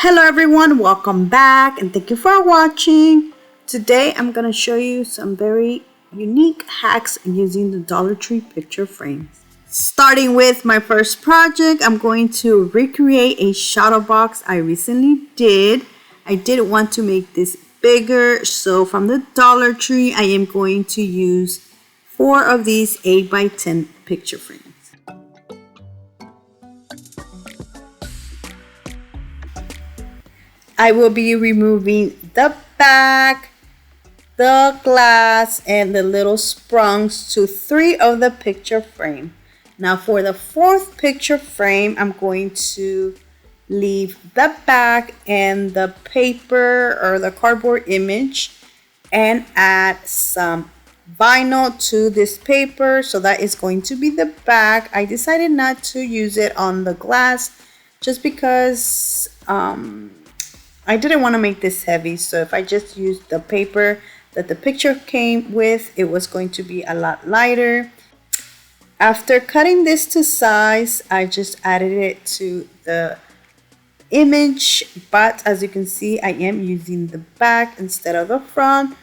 Hello everyone, welcome back and thank you for watching. Today I'm going to show you some very unique hacks using the Dollar Tree picture frames. Starting with my first project, I'm going to recreate a shadow box I recently did. I did want to make this bigger, so from the Dollar Tree I am going to use 4 of these 8x10 picture frames. I will be removing the back, the glass, and the little sprungs to 3 of the picture frame. Now for the 4th picture frame, I'm going to leave the back and the paper or the cardboard image and add some vinyl to this paper. So that is going to be the back. I decided not to use it on the glass just because I didn't want to make this heavy, so if I just used the paper that the picture came with, it was going to be a lot lighter. After cutting this to size, I just added it to the image, but as you can see, I am using the back instead of the front,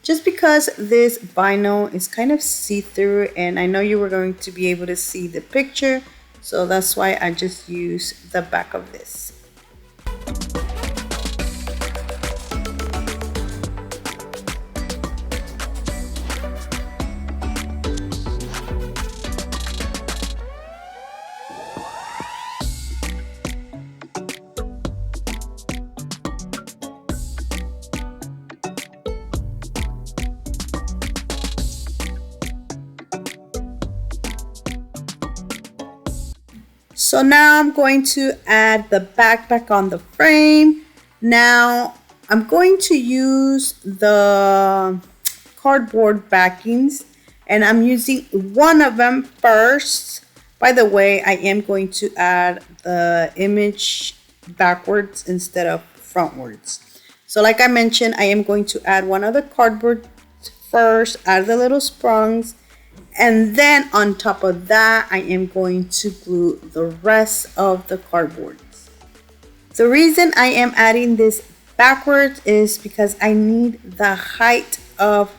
just because this vinyl is kind of see-through, and I know you were going to be able to see the picture, so that's why I just used the back of this. So now I'm going to add the backpack on the frame. Now I'm going to use the cardboard backings, and I'm using one of them first. By the way, I am going to add the image backwards instead of frontwards. So like I mentioned, I am going to add one of the cardboard first, add the little sprungs, and then on top of that, I am going to glue the rest of the cardboard. The reason I am adding this backwards is because I need the height of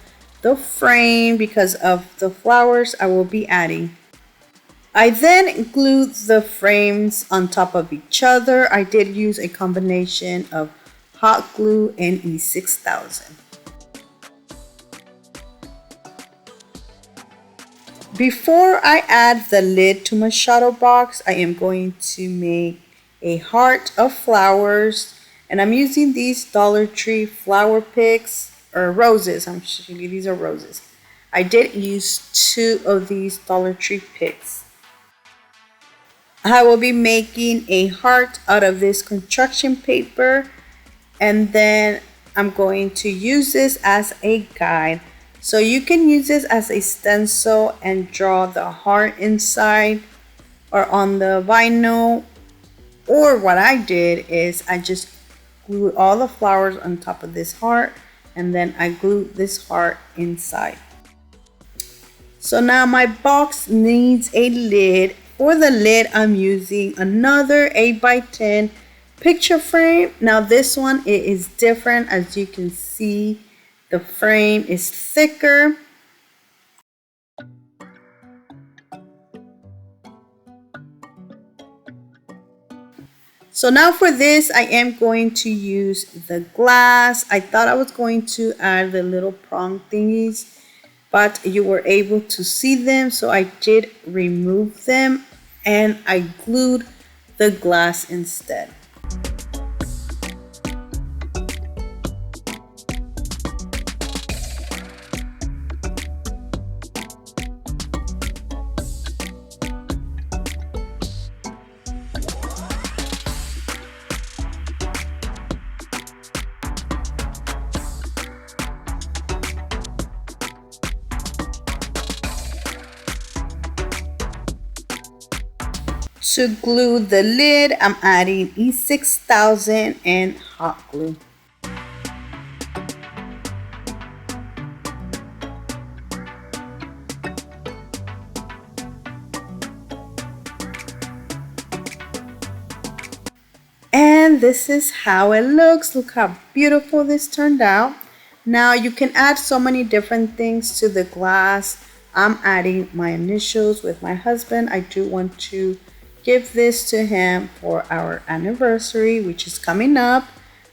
the frame because of the flowers I will be adding. I then glued the frames on top of each other. I did use a combination of hot glue and E6000. Before I add the lid to my shadow box, I am going to make a heart of flowers, and I'm using these Dollar Tree flower picks or roses. I'm showing you these are roses. I did use 2 of these Dollar Tree picks. I will be making a heart out of this construction paper, and then I'm going to use this as a guide. So you can use this as a stencil and draw the heart inside or on the vinyl. Or what I did is I just glued all the flowers on top of this heart, and then I glued this heart inside. So now my box needs a lid. For the lid, I'm using another 8x10 picture frame. Now this one, it is different. As you can see, the frame is thicker. So now for this, I am going to use the glass. I thought I was going to add the little prong thingies, but you were able to see them, so I did remove them and I glued the glass instead. To glue the lid, I'm adding E6000 and hot glue. this is how it looks. Look how beautiful this turned out. Now you can add so many different things to the glass. I'm adding my initials with my husband. I do want to give this to him for our anniversary, which is coming up.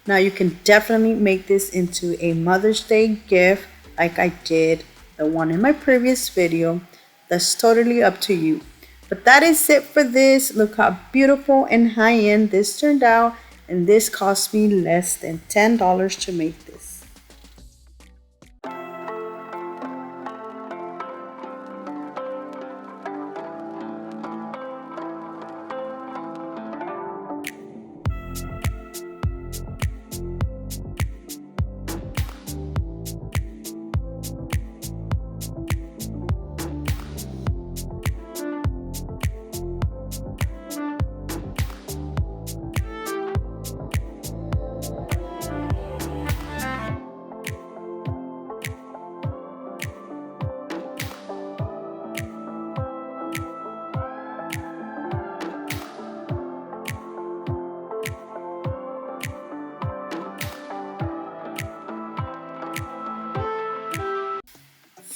Now you can definitely make this into a Mother's Day gift like I did the one in my previous video. That's totally up to you. But that is it for this. Look how beautiful and high-end this turned out. And this cost me less than $10 to make this.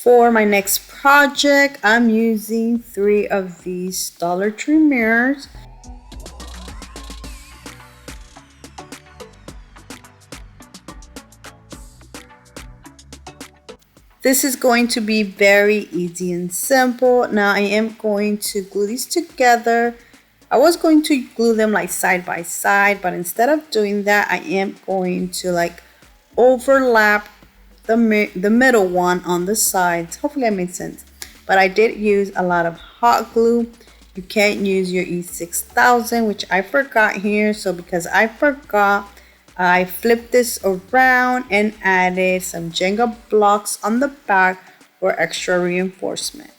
For my next project, I'm using 3 of these Dollar Tree mirrors. This is going to be very easy and simple. Now I am going to glue these together. I was going to glue them like side by side, but instead of doing that, I am going to like overlap the middle one on the sides. Hopefully that made sense. But I did use a lot of hot glue. You can't use your E6000, which I forgot here. So because I forgot, I flipped this around and added some Jenga blocks on the back for extra reinforcement.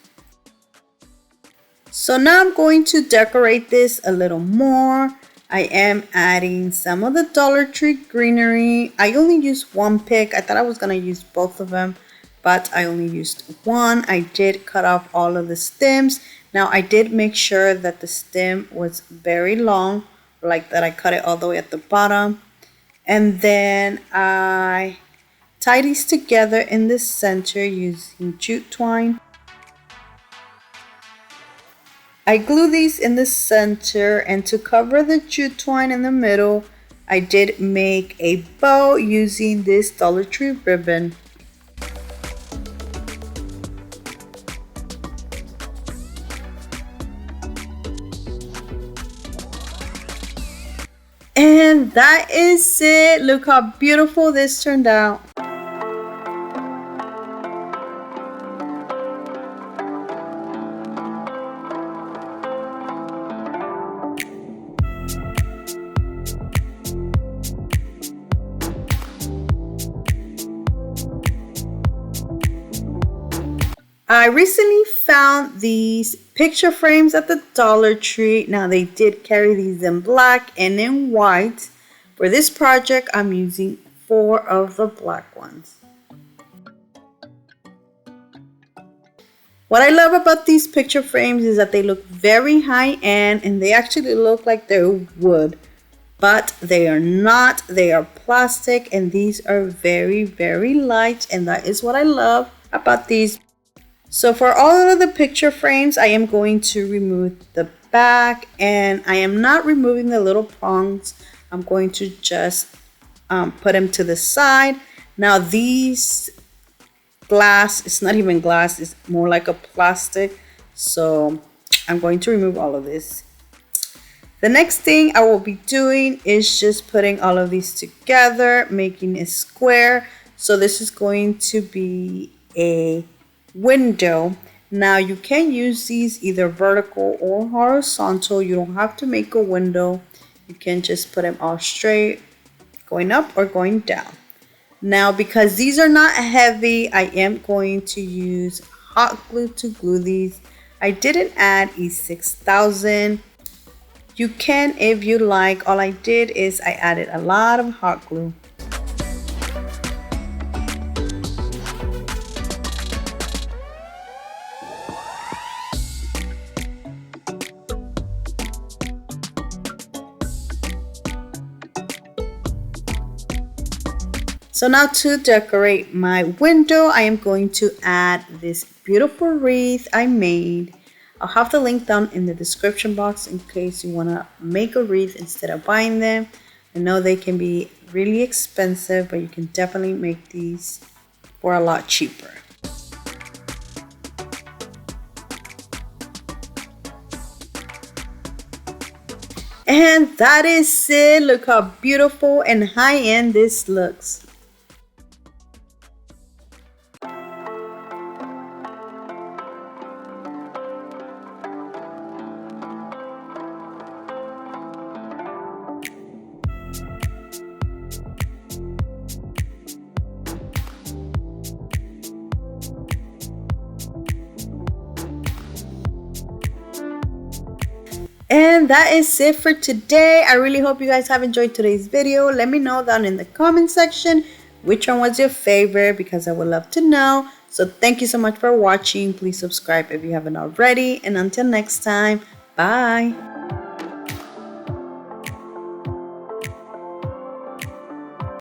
So now I'm going to decorate this a little more. I am adding some of the Dollar Tree greenery. I only used one pick. I thought I was going to use both of them, but I only used one. I did cut off all of the stems. Now I did make sure that the stem was very long, like that I cut it all the way at the bottom. And then I tie these together in the center using jute twine. I glue these in the center, and to cover the jute twine in the middle, I did make a bow using this Dollar Tree ribbon. And that is it. Look how beautiful this turned out. I recently found these picture frames at the Dollar Tree. Now they did carry these in black and in white. For this project, I'm using 4 of the black ones. What I love about these picture frames is that they look very high-end and they actually look like they're wood. But they are not. They are plastic, and these are very, very light, and that is what I love about these. So for all of the picture frames, I am going to remove the back, and I am not removing the little prongs. I'm going to just put them to the side. Now these glass, it's not even glass, it's more like a plastic. So I'm going to remove all of this. The next thing I will be doing is just putting all of these together, making a square. So this is going to be a window. Now you can use these either vertical or horizontal. You don't have to make a window. You can just put them all straight, going up or going down. Now because these are not heavy, I am going to use hot glue to glue these. I didn't add E6000. You can if you like. All I did is I added a lot of hot glue. So now to decorate my window, I am going to add this beautiful wreath I made. I'll have the link down in the description box in case you want to make a wreath instead of buying them. I know they can be really expensive, but you can definitely make these for a lot cheaper. And that is it. Look how beautiful and high-end this looks. And that is it for today. I really hope you guys have enjoyed today's video. Let me know down in the comment section which one was your favorite, because I would love to know. So thank you so much for watching. Please subscribe if you haven't already. And until next time, bye.